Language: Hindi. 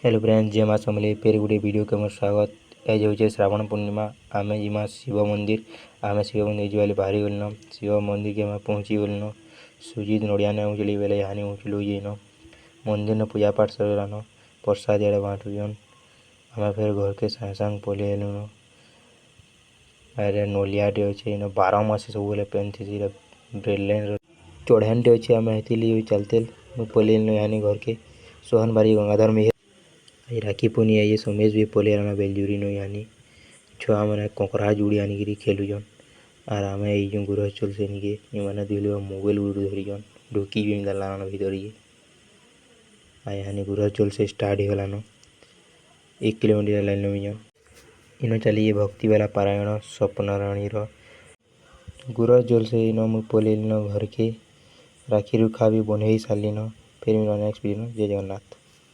हेलो फ्रेंड्स, जय माँ समलेई। फिर गोटे वीडियो के मोर स्वागत। आज हूँ श्रावण पूर्णिमा। आमे जिमा शिव मंदिर। आमे शिव मंदिर जावाले बाहरी गलन। शिव मंदिर के आमे पहुँची गलन। सुजीत नड़िया ने उचली बेले यहाँ उचलू जेन मंदिर ने पूजा पाठ सरलान। प्रसाद इे बांटुन। आमे फिर घर के संग संग पलि आलुन। अरे नलियाटे अच्छे इन 12 मास सब बेले पेनथी ब्रेडलाइन चढ़ानटे अच्छे। आमे हेती चलते पलि आलु यहाँ घर के सोहन बारी गंगाधर में राखी पुनी आई समेश भी पलि आना बेलजूरी नो यानी छुआ मैंने कंकरा जुड़ी आनिकी खेलुजन। आर आम ये गुरह चल से निके ये दिल मोबाइल गुड़ धरिजन ढुकी भी लाना भीतर ये यहाँ गुरह चल से स्टार्ट हो गलान। 1 किलोमीटर लाइन नमीजन इन चलिए भक्ति वाला पारायण स्वप्नराणी गुरह जल से इन मुझ पलि घर के राखी रुखा भी बन सारे फिर नेक्स्ट वीडियो जय जगन्नाथ।